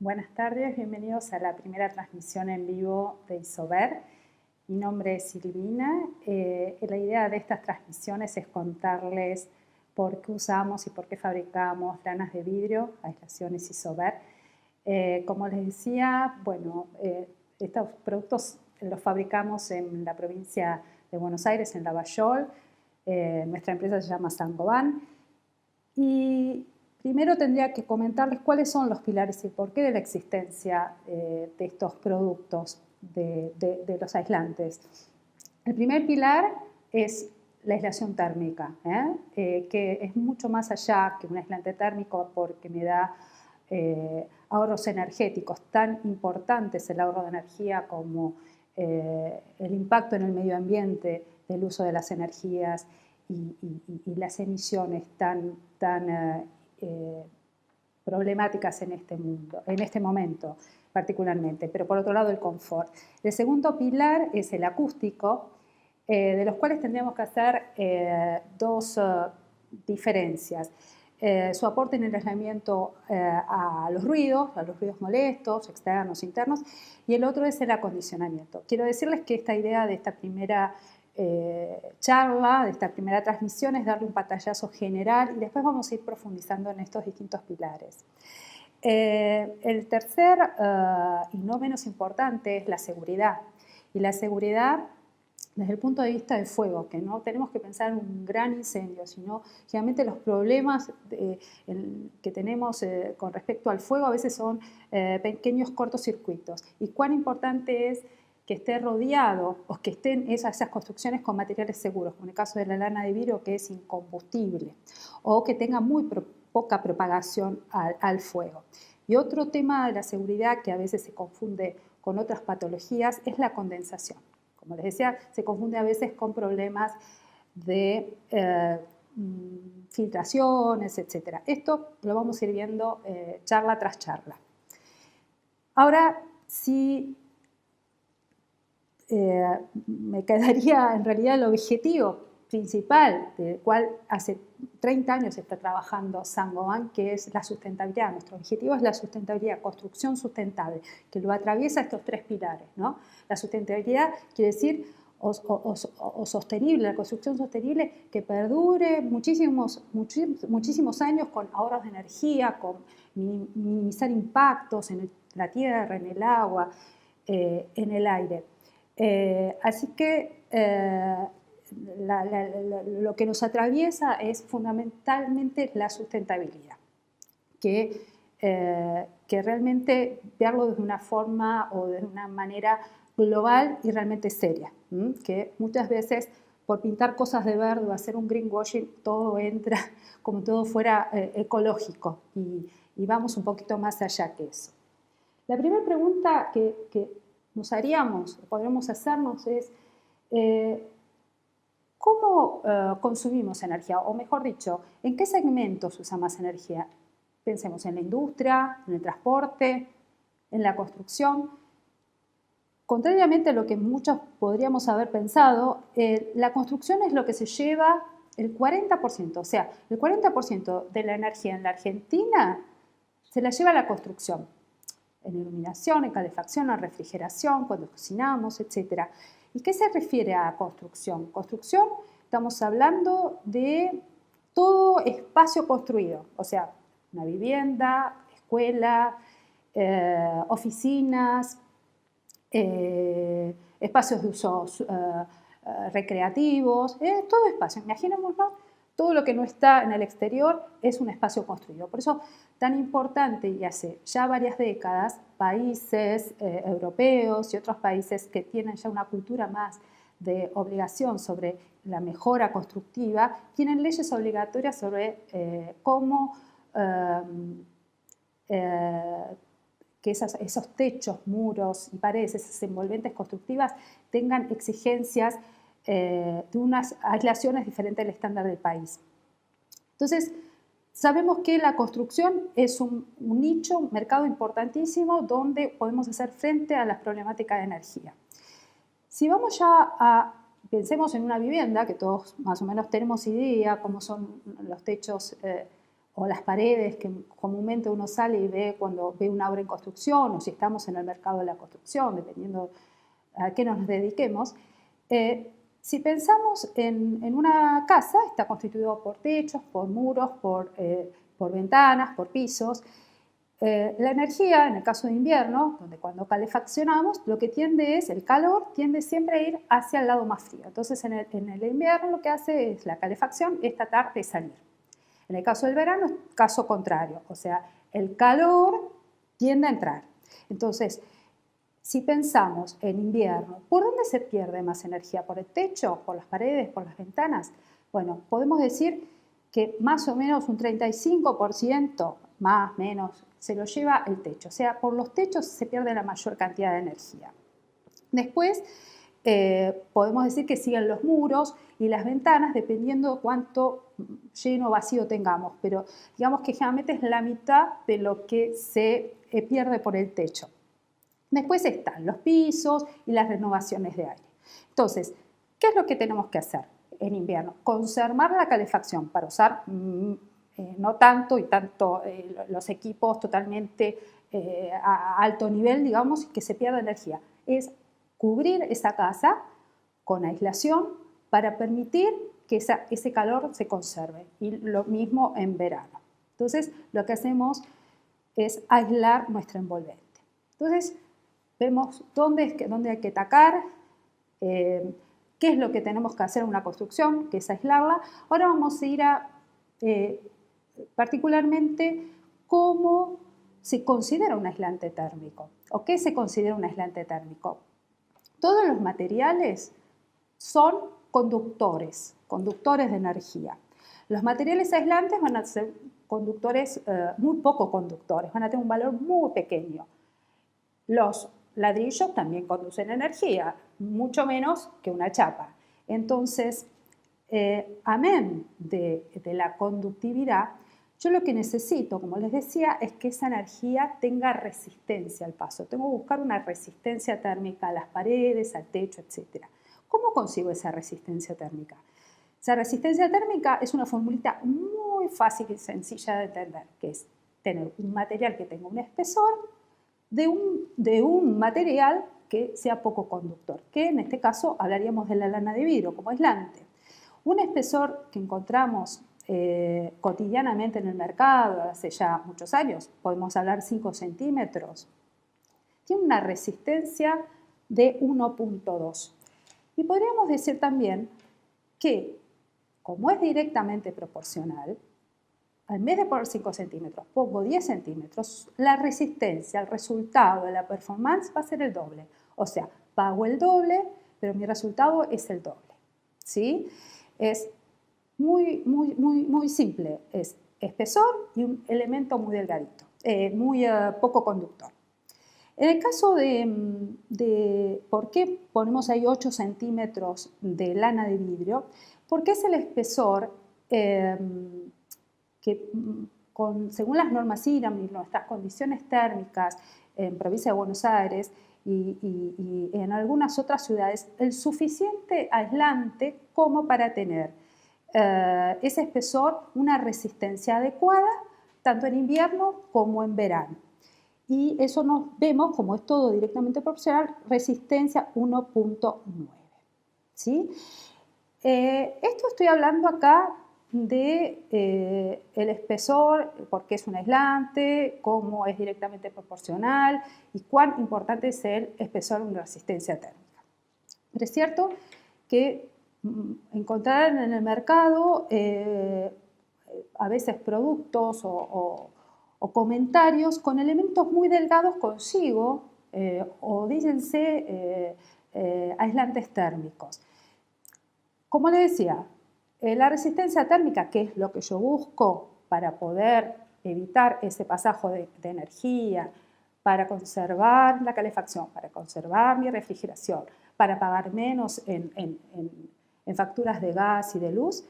Buenas tardes, bienvenidos a la primera transmisión en vivo de Isover. Mi nombre es Silvina. La idea de estas transmisiones es contarles por qué usamos y por qué fabricamos lanas de vidrio, aislaciones Isover. Como les decía, estos productos los fabricamos en la provincia de Buenos Aires, en Lavallol. Nuestra empresa se llama Saint-Gobain. Y primero tendría que comentarles cuáles son los pilares y por qué de la existencia de estos productos, de los aislantes. El primer pilar es la aislación térmica, que es mucho más allá que un aislante térmico porque me da ahorros energéticos. Tan importante es el ahorro de energía como el impacto en el medio ambiente del uso de las energías y las emisiones tan problemáticas en este momento particularmente, pero por otro lado el confort. El segundo pilar es el acústico, de los cuales tendríamos que hacer dos diferencias. Su aporte en el aislamiento a los ruidos molestos, externos, internos, y el otro es el acondicionamiento. Quiero decirles que esta idea de esta primera charla, de esta primera transmisión, es darle un pantallazo general y después vamos a ir profundizando en estos distintos pilares. El tercer y no menos importante es la seguridad. Y la seguridad desde el punto de vista del fuego, que no tenemos que pensar en un gran incendio, sino generalmente los problemas que tenemos con respecto al fuego a veces son pequeños cortocircuitos. Y cuán importante es que esté rodeado o que estén esas construcciones con materiales seguros, como en el caso de la lana de vidrio, que es incombustible, o que tenga muy poca propagación al fuego. Y otro tema de la seguridad que a veces se confunde con otras patologías es la condensación. Como les decía, se confunde a veces con problemas de filtraciones, etc. Esto lo vamos a ir viendo charla tras charla. Ahora, si me quedaría en realidad el objetivo principal, del cual hace 30 años está trabajando Saint-Gobain, que es la sustentabilidad. Nuestro objetivo es la sustentabilidad, construcción sustentable, que lo atraviesa estos tres pilares, ¿no? La sustentabilidad quiere decir o sostenible, la construcción sostenible que perdure muchísimos años con ahorros de energía, con minimizar impactos en la tierra, en el agua, en el aire. Así que lo que nos atraviesa es fundamentalmente la sustentabilidad, que realmente verlo de una forma o de una manera global y realmente seria, que muchas veces por pintar cosas de verde o hacer un greenwashing todo entra como todo fuera ecológico y vamos un poquito más allá que eso. La primera pregunta que nos haríamos, o podríamos hacernos es ¿cómo consumimos energía? O mejor dicho, ¿en qué segmentos usa más energía? Pensemos en la industria, en el transporte, en la construcción. Contrariamente a lo que muchos podríamos haber pensado, la construcción es lo que se lleva el 40%, o sea, el 40% de la energía en la Argentina se la lleva la construcción. En iluminación, en calefacción, en refrigeración, cuando cocinamos, etc. ¿Y qué se refiere a construcción? Construcción, estamos hablando de todo espacio construido, o sea, una vivienda, escuela, oficinas, espacios de usos recreativos, todo espacio. Imaginémonos, todo lo que no está en el exterior es un espacio construido. Por eso, tan importante, y hace ya varias décadas, países europeos y otros países que tienen ya una cultura más de obligación sobre la mejora constructiva, tienen leyes obligatorias sobre cómo que esos techos, muros y paredes, esas envolventes constructivas, tengan exigencias de unas aislaciones diferentes al estándar del país. Entonces, sabemos que la construcción es un nicho, un mercado importantísimo donde podemos hacer frente a las problemáticas de energía. Si vamos ya pensemos en una vivienda, que todos más o menos tenemos idea cómo son los techos o las paredes que comúnmente uno sale y ve cuando ve una obra en construcción, o si estamos en el mercado de la construcción, dependiendo a qué nos dediquemos, si pensamos en una casa, está constituido por techos, por muros, por ventanas, por pisos. La energía, en el caso de invierno, donde cuando calefaccionamos, lo que tiende es, el calor tiende siempre a ir hacia el lado más frío. Entonces, en el invierno lo que hace es la calefacción es tratar de salir. En el caso del verano es caso contrario, o sea, el calor tiende a entrar. Entonces, si pensamos en invierno, ¿por dónde se pierde más energía? ¿Por el techo? ¿Por las paredes? ¿Por las ventanas? Bueno, podemos decir que más o menos un 35%, más, menos, se lo lleva el techo. O sea, por los techos se pierde la mayor cantidad de energía. Después, podemos decir que siguen los muros y las ventanas, dependiendo de cuánto lleno o vacío tengamos. Pero digamos que generalmente es la mitad de lo que se pierde por el techo. Después están los pisos y las renovaciones de aire. Entonces, ¿qué es lo que tenemos que hacer en invierno? Conservar la calefacción para usar no tanto los equipos totalmente a alto nivel, digamos, que se pierda energía. Es cubrir esa casa con aislación para permitir que ese calor se conserve. Y lo mismo en verano. Entonces, lo que hacemos es aislar nuestra envolvente. Entonces, vemos dónde hay que atacar, qué es lo que tenemos que hacer en una construcción, que es aislarla. Ahora vamos a ir a particularmente cómo se considera un aislante térmico o qué se considera un aislante térmico. Todos los materiales son conductores de energía. Los materiales aislantes van a ser conductores muy poco conductores, van a tener un valor muy pequeño. Los ladrillos también conducen energía, mucho menos que una chapa. Entonces, amén de la conductividad, yo lo que necesito, como les decía, es que esa energía tenga resistencia al paso. Tengo que buscar una resistencia térmica a las paredes, al techo, etc. ¿Cómo consigo esa resistencia térmica? Esa resistencia térmica es una formulita muy fácil y sencilla de entender, que es tener un material que tenga un espesor de un material que sea poco conductor, que en este caso hablaríamos de la lana de vidrio como aislante. Un espesor que encontramos cotidianamente en el mercado hace ya muchos años, podemos hablar 5 centímetros, tiene una resistencia de 1.2. Y podríamos decir también que, como es directamente proporcional, al vez de poner 5 centímetros, pongo 10 centímetros, la resistencia, el resultado de la performance va a ser el doble. O sea, pago el doble, pero mi resultado es el doble. ¿Sí? Es muy simple. Es espesor y un elemento muy delgadito, muy poco conductor. En el caso de por qué ponemos ahí 8 centímetros de lana de vidrio, porque es el espesor que según las normas IRAM y nuestras condiciones térmicas en provincia de Buenos Aires y en algunas otras ciudades, el suficiente aislante como para tener ese espesor, una resistencia adecuada, tanto en invierno como en verano. Y eso nos vemos, como es todo directamente proporcional, resistencia 1.9. ¿Sí? Esto estoy hablando acá de el espesor, porque es un aislante, cómo es directamente proporcional y cuán importante es el espesor en resistencia térmica. Pero es cierto que encontrar en el mercado a veces productos o comentarios con elementos muy delgados consigo o dícense aislantes térmicos. Como les decía, la resistencia térmica, que es lo que yo busco para poder evitar ese pasaje de energía, para conservar la calefacción, para conservar mi refrigeración, para pagar menos en facturas de gas y de luz,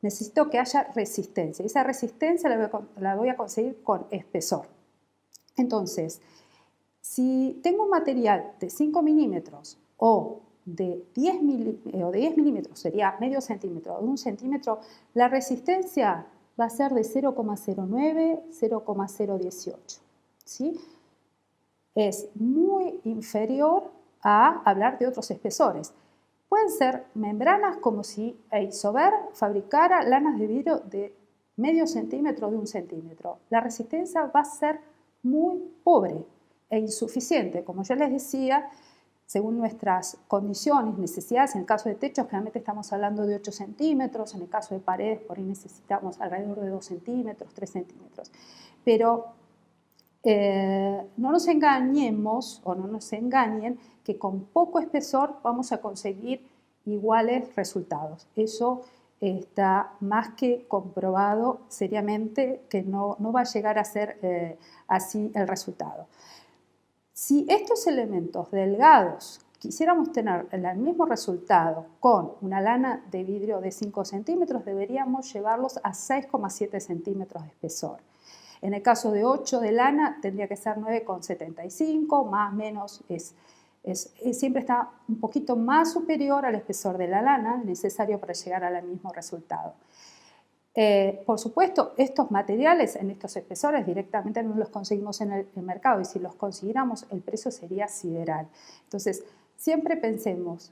necesito que haya resistencia. Y esa resistencia la voy a conseguir con espesor. Entonces, si tengo un material de 5 milímetros o de 10 milímetros, sería medio centímetro o de 1 centímetro, la resistencia va a ser de 0,09, 0,018, ¿sí? Es muy inferior a hablar de otros espesores. Pueden ser membranas como si Isover fabricara lanas de vidrio de medio centímetro, de 1 centímetro. La resistencia va a ser muy pobre e insuficiente. Como yo les decía, según nuestras condiciones, necesidades, en el caso de techos generalmente estamos hablando de 8 centímetros, en el caso de paredes por ahí necesitamos alrededor de 2 centímetros, 3 centímetros. Pero no nos engañemos o no nos engañen que con poco espesor vamos a conseguir iguales resultados. Eso está más que comprobado seriamente que no va a llegar a ser así el resultado. Si estos elementos delgados quisiéramos tener el mismo resultado con una lana de vidrio de 5 centímetros, deberíamos llevarlos a 6,7 centímetros de espesor. En el caso de 8 de lana tendría que ser 9,75, más o menos siempre está un poquito más superior al espesor de la lana necesario para llegar al mismo resultado. Por supuesto, estos materiales en estos espesores directamente no los conseguimos en el mercado y si los consiguiéramos el precio sería sideral. Entonces, siempre pensemos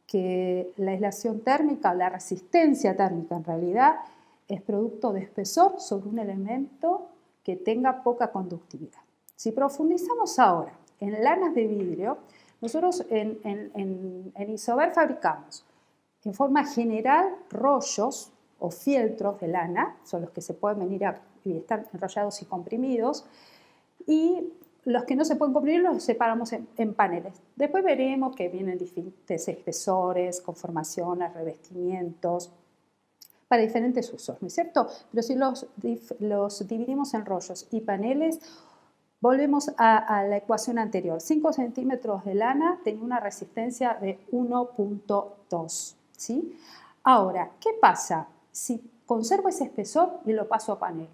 que la aislación térmica, la resistencia térmica en realidad, es producto de espesor sobre un elemento que tenga poca conductividad. Si profundizamos ahora en lanas de vidrio, nosotros en Isover fabricamos en forma general rollos o fieltros de lana, son los que se pueden venir y están enrollados y comprimidos, y los que no se pueden comprimir los separamos en paneles. Después veremos que vienen diferentes espesores, conformaciones, revestimientos, para diferentes usos, ¿no es cierto? Pero si los dividimos en rollos y paneles, volvemos a la ecuación anterior. 5 centímetros de lana tenía una resistencia de 1,2, ¿sí? Ahora, ¿qué pasa si conservo ese espesor y lo paso a panel?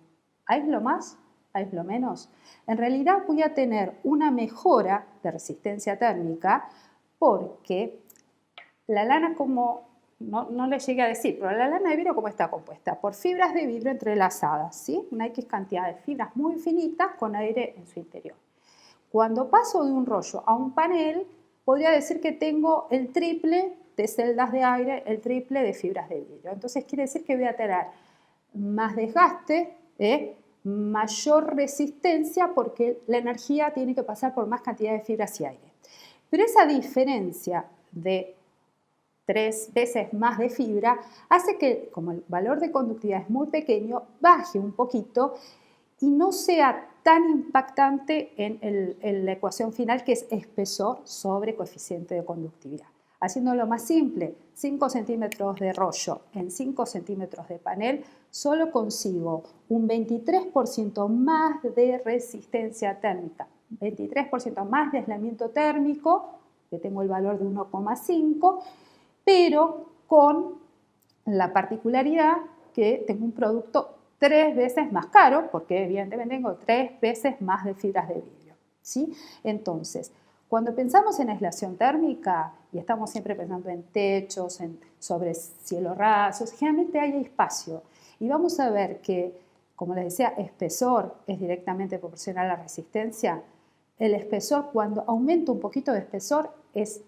¿Aíslo más? ¿Aíslo menos? En realidad voy a tener una mejora de resistencia térmica porque la lana, como no le llegué a decir, pero la lana de vidrio, ¿cómo está compuesta? Por fibras de vidrio entrelazadas, ¿sí? Una X cantidad de fibras muy finitas con aire en su interior. Cuando paso de un rollo a un panel, podría decir que tengo el triple de celdas de aire, el triple de fibras de vidrio. Entonces quiere decir que voy a tener más desgaste, mayor resistencia, porque la energía tiene que pasar por más cantidad de fibras y aire. Pero esa diferencia de 3 veces más de fibra hace que, como el valor de conductividad es muy pequeño, baje un poquito y no sea tan impactante en la ecuación final, que es espesor sobre coeficiente de conductividad. Haciéndolo más simple, 5 centímetros de rollo en 5 centímetros de panel, solo consigo un 23% más de resistencia térmica, 23% más de aislamiento térmico, que tengo el valor de 1,5, pero con la particularidad que tengo un producto 3 veces más caro, porque evidentemente tengo 3 veces más de fibras de vidrio, ¿sí? Entonces, cuando pensamos en aislación térmica, y estamos siempre pensando en techos, sobre cielo rasos, generalmente hay espacio. Y vamos a ver que, como les decía, espesor es directamente proporcional a la resistencia. El espesor, cuando aumenta un poquito de espesor, el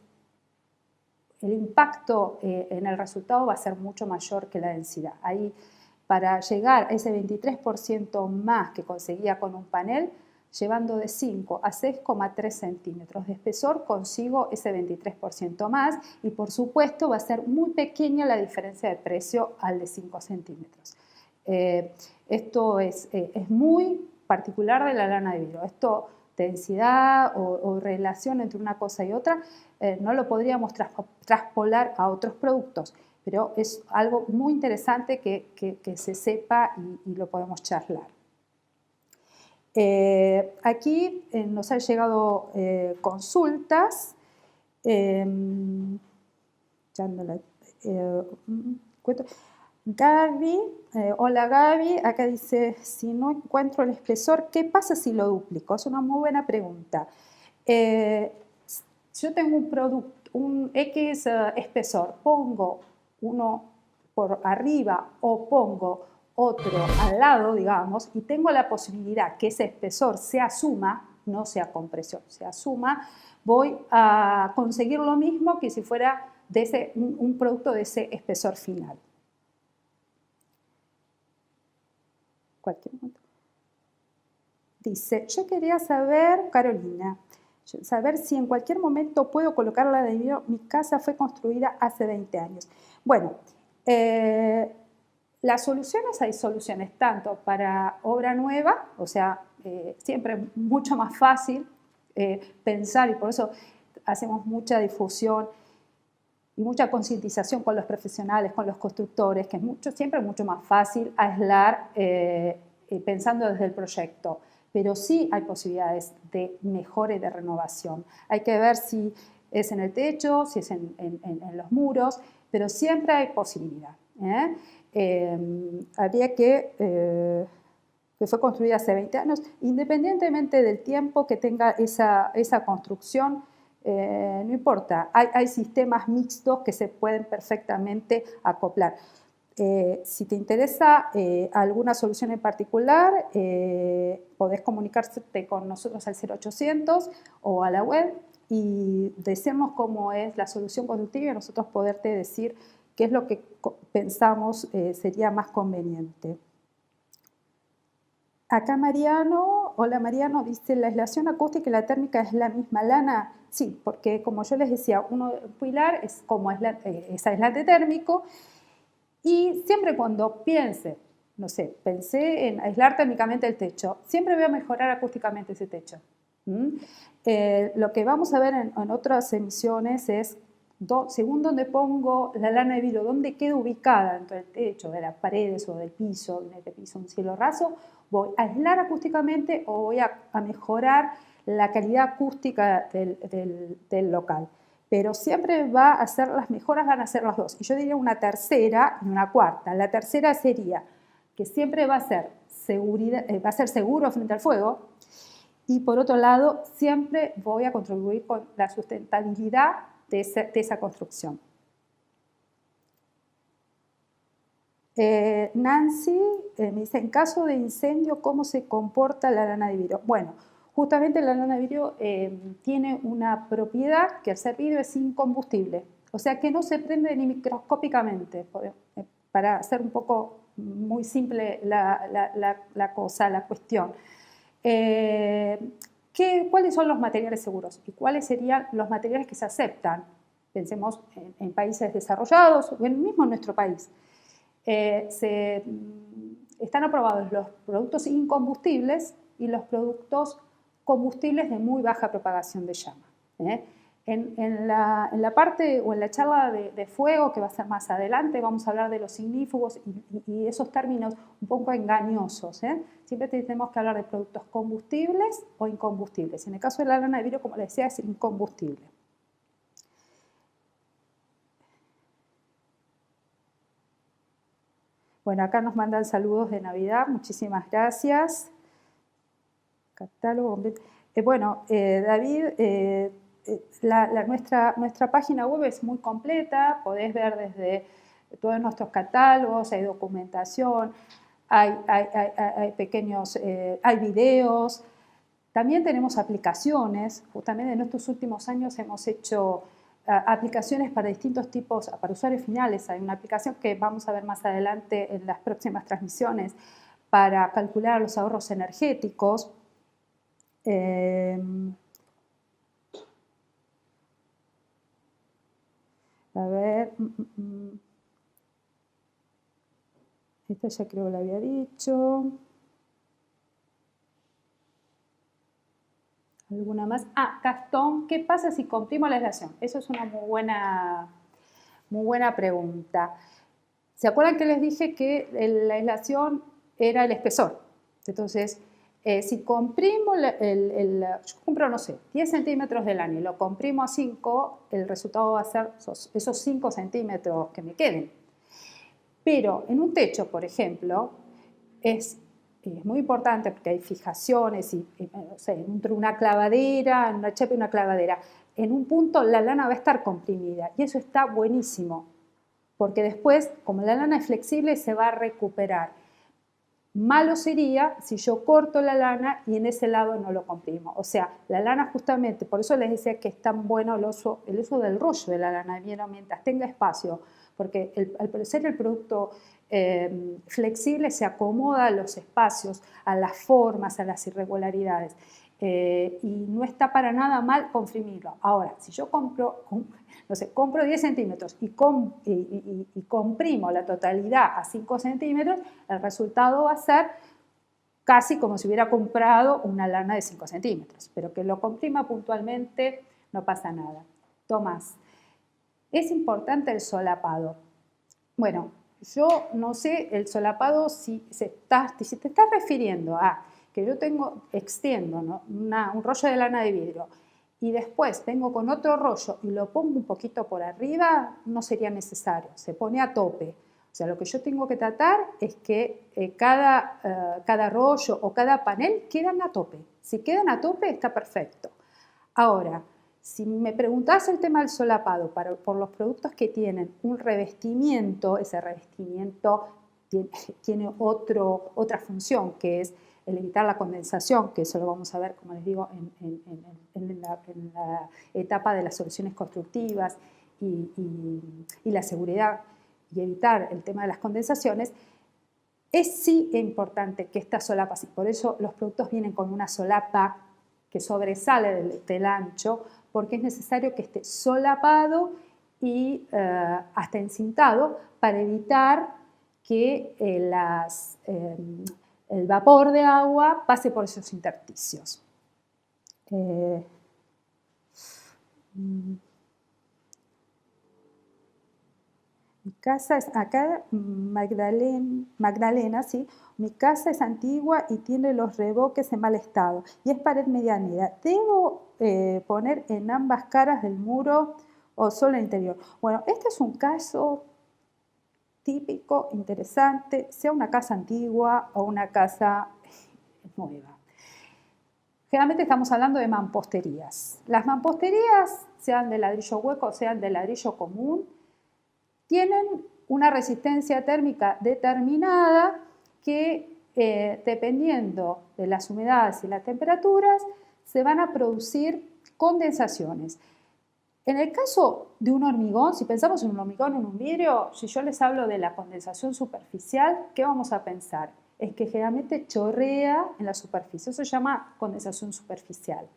impacto en el resultado va a ser mucho mayor que la densidad. Ahí, para llegar a ese 23% más que conseguía con un panel, llevando de 5 a 6,3 centímetros de espesor, consigo ese 23% más y por supuesto va a ser muy pequeña la diferencia de precio al de 5 centímetros. Esto es muy particular de la lana de vidrio. Esto, densidad o relación entre una cosa y otra, no lo podríamos traspolar a otros productos, pero es algo muy interesante que se sepa y lo podemos charlar. Aquí nos han llegado consultas. Ya no la cuento. Gaby, hola Gaby, acá dice, si no encuentro el espesor, ¿qué pasa si lo duplico? Es una muy buena pregunta. Yo tengo un producto, un X espesor, pongo uno por arriba o pongo otro al lado, digamos, y tengo la posibilidad que ese espesor se asuma, no sea compresión, se asuma, voy a conseguir lo mismo que si fuera de un producto de ese espesor final. Cualquier momento. Dice, yo quería saber, Carolina, saber si en cualquier momento puedo colocar la de vidrio. Mi casa fue construida hace 20 años. Bueno, las soluciones, hay soluciones tanto para obra nueva, o sea, siempre es mucho más fácil pensar, y por eso hacemos mucha difusión y mucha concientización con los profesionales, con los constructores, que es siempre mucho más fácil aislar pensando desde el proyecto. Pero sí hay posibilidades de mejora y de renovación. Hay que ver si es en el techo, si es en los muros, pero siempre hay posibilidad. Habría que fue construida hace 20 años, independientemente del tiempo que tenga esa construcción, no importa, hay sistemas mixtos que se pueden perfectamente acoplar. Si te interesa alguna solución en particular, podés comunicarte con nosotros al 0800 o a la web y decirnos cómo es la solución constructiva y nosotros poderte decir qué es lo que pensamos sería más conveniente. Acá Mariano, hola Mariano, dice, ¿la aislación acústica y la térmica es la misma lana? Sí, porque como yo les decía, un pilar es como es aislante térmico. Y siempre cuando piense, no sé, pensé en aislar térmicamente el techo, siempre voy a mejorar acústicamente ese techo. Lo que vamos a ver en otras emisiones es, según donde pongo la lana de vidrio, dónde queda ubicada dentro del techo, de las paredes o del piso, en este piso, un cielo raso, voy a aislar acústicamente o voy a mejorar la calidad acústica del local. Pero siempre las mejoras van a ser las dos. Y yo diría una tercera y una cuarta. La tercera sería que siempre va a ser seguro frente al fuego. Y por otro lado, siempre voy a contribuir con la sustentabilidad de esa construcción. Nancy me dice, en caso de incendio, ¿cómo se comporta la lana de vidrio? Bueno, justamente la lana de vidrio tiene una propiedad que al ser vidrio es incombustible, o sea que no se prende ni microscópicamente, para hacer un poco muy simple la cuestión. ¿Cuáles son los materiales seguros y cuáles serían los materiales que se aceptan? Pensemos en países desarrollados o mismo en nuestro país. Están aprobados los productos incombustibles y los productos combustibles de muy baja propagación de llama. En la parte o en la charla de fuego, que va a ser más adelante, vamos a hablar de los ignífugos y esos términos un poco engañosos. Siempre tenemos que hablar de productos combustibles o incombustibles. En el caso de la lana de vidrio, como les decía, es incombustible. Bueno, acá nos mandan saludos de Navidad, muchísimas gracias. Catálogo. David, nuestra página web es muy completa, podés ver desde todos nuestros catálogos, hay documentación, hay videos, también tenemos aplicaciones, justamente en estos últimos años hemos hecho aplicaciones para distintos tipos, para usuarios finales. Hay una aplicación que vamos a ver más adelante en las próximas transmisiones para calcular los ahorros energéticos. A ver, esto ya creo que lo había dicho. ¿Alguna más? Gastón, ¿qué pasa si comprimo la aislación? Eso es una muy buena pregunta. ¿Se acuerdan que les dije que la aislación era el espesor? Entonces, si comprimo, yo compro, no sé, 10 centímetros de lana y lo comprimo a 5, el resultado va a ser esos 5 centímetros que me queden. Pero en un techo, por ejemplo, es muy importante porque hay fijaciones entre una clavadera, una chapa y una clavadera. En un punto la lana va a estar comprimida y eso está buenísimo porque después, como la lana es flexible, se va a recuperar. Malo sería si yo corto la lana y en ese lado no lo comprimo. O sea, la lana justamente, por eso les decía que es tan bueno el uso del rollo de la lana, mientras tenga espacio, porque al ser el producto flexible se acomoda a los espacios, a las formas, a las irregularidades. Y no está para nada mal comprimirlo. Ahora, si yo compro 10 centímetros y comprimo la totalidad a 5 centímetros, el resultado va a ser casi como si hubiera comprado una lana de 5 centímetros, pero que lo comprima puntualmente no pasa nada. Tomás, ¿es importante el solapado? Bueno, yo no sé el solapado si te estás refiriendo a que yo extiendo, ¿no?, un rollo de lana de vidrio y después vengo con otro rollo y lo pongo un poquito por arriba, no sería necesario, se pone a tope. O sea, lo que yo tengo que tratar es que cada rollo o cada panel quedan a tope. Si quedan a tope, está perfecto. Ahora, si me preguntás el tema del solapado por los productos que tienen un revestimiento, ese revestimiento tiene otra función, que es el evitar la condensación, que eso lo vamos a ver, como les digo, en la etapa de las soluciones constructivas y la seguridad y evitar el tema de las condensaciones. Es sí importante que esta solapa, por eso los productos vienen con una solapa que sobresale del ancho, porque es necesario que esté solapado y hasta encintado para evitar que el vapor de agua pase por esos intersticios. Mi casa es acá, Magdalena, ¿sí? Mi casa es antigua y tiene los revoques en mal estado y es pared medianera. ¿Debo poner en ambas caras del muro o solo en el interior? Bueno, este es un caso típico, interesante, sea una casa antigua o una casa nueva. Generalmente estamos hablando de mamposterías. Las mamposterías, sean de ladrillo hueco o sean de ladrillo común, tienen una resistencia térmica determinada que, dependiendo de las humedades y las temperaturas, se van a producir condensaciones. En el caso de un hormigón, si pensamos en un hormigón o en un vidrio, si yo les hablo de la condensación superficial, ¿qué vamos a pensar? Es que generalmente chorrea en la superficie, eso se llama condensación superficial.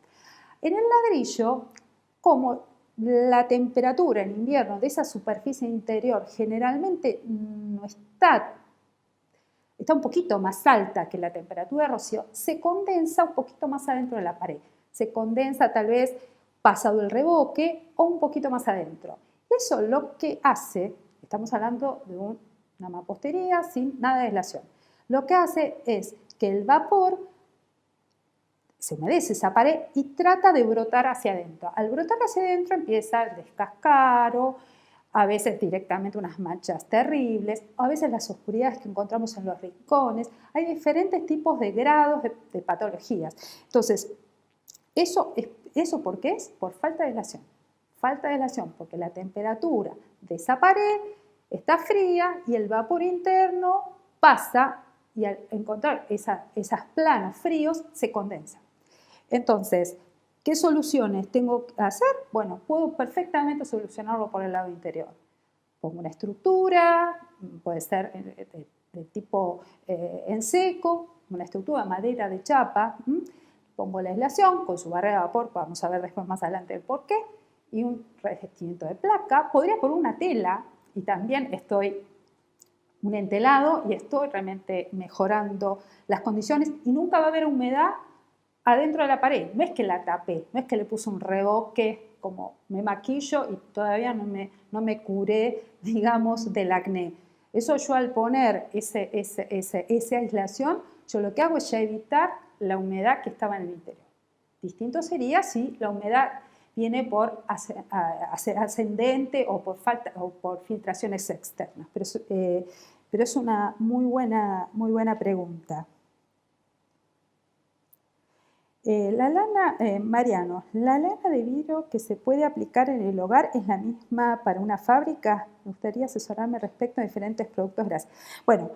En el ladrillo, como la temperatura en invierno de esa superficie interior generalmente no está un poquito más alta que la temperatura de rocío, se condensa un poquito más adentro de la pared. Se condensa tal vez pasado el revoque o un poquito más adentro. Eso lo que hace, estamos hablando de una mampostería sin nada de aislación, lo que hace es que el vapor se humedece esa pared y trata de brotar hacia adentro. Al brotar hacia adentro empieza el descascaro, a veces directamente unas manchas terribles, a veces las oscuridades que encontramos en los rincones. Hay diferentes tipos de grados de patologías. Entonces, ¿eso por qué es? Por falta de aislación. Falta de aislación porque la temperatura de esa pared está fría y el vapor interno pasa y al encontrar esas planos fríos se condensan. Entonces, ¿qué soluciones tengo que hacer? Bueno, puedo perfectamente solucionarlo por el lado interior. Pongo una estructura, puede ser de tipo en seco, una estructura de madera, de chapa, pongo la aislación con su barrera de vapor, vamos a ver después más adelante el porqué, y un revestimiento de placa. Podría poner una tela y también un entelado y estoy realmente mejorando las condiciones y nunca va a haber humedad adentro de la pared. No es que la tapé, no es que le puse un revoque, como me maquillo y todavía no me curé, digamos, del acné. Eso yo al poner esa aislación, yo lo que hago es ya evitar la humedad que estaba en el interior. Distinto sería si la humedad viene por ascendente o por filtraciones externas. Pero es una muy buena pregunta. Mariano, ¿la lana de vidrio que se puede aplicar en el hogar es la misma para una fábrica? Me gustaría asesorarme respecto a diferentes productos. Gracias. Bueno,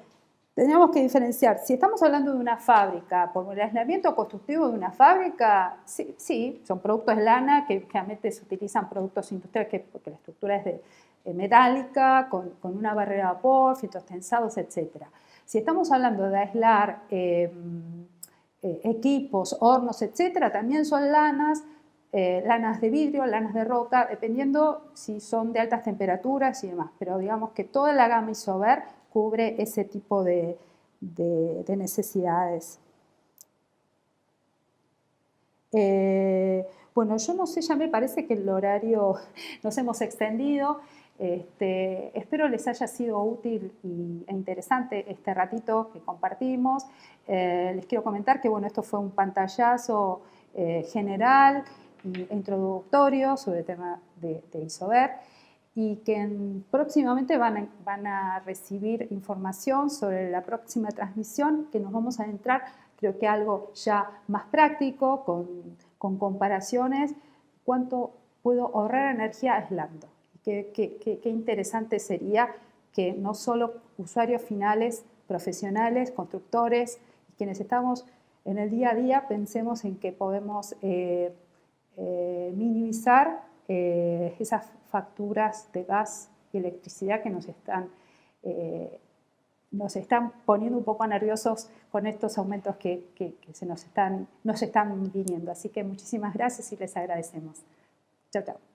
Tendríamos que diferenciar, si estamos hablando de una fábrica, por el aislamiento constructivo de una fábrica, sí, son productos de lana que generalmente se utilizan productos industriales porque la estructura es metálica, con una barrera de vapor, filtros tensados, etc. Si estamos hablando de aislar equipos, hornos, etc., también son lanas, lanas de vidrio, lanas de roca, dependiendo si son de altas temperaturas y demás, pero digamos que toda la gama Isover cubre ese tipo de necesidades. Bueno, yo no sé, ya me parece que el horario nos hemos extendido. Espero les haya sido útil e interesante este ratito que compartimos. Les quiero comentar que bueno, esto fue un pantallazo general e introductorio sobre el tema de Isover y que próximamente van a recibir información sobre la próxima transmisión, que nos vamos a adentrar, creo que algo ya más práctico, con comparaciones, cuánto puedo ahorrar energía aislando. Qué interesante sería que no solo usuarios finales, profesionales, constructores, quienes estamos en el día a día, pensemos en que podemos minimizar esas facturas de gas y electricidad que nos están poniendo un poco nerviosos con estos aumentos que nos están viniendo. Así que muchísimas gracias y les agradecemos. Chao, chao.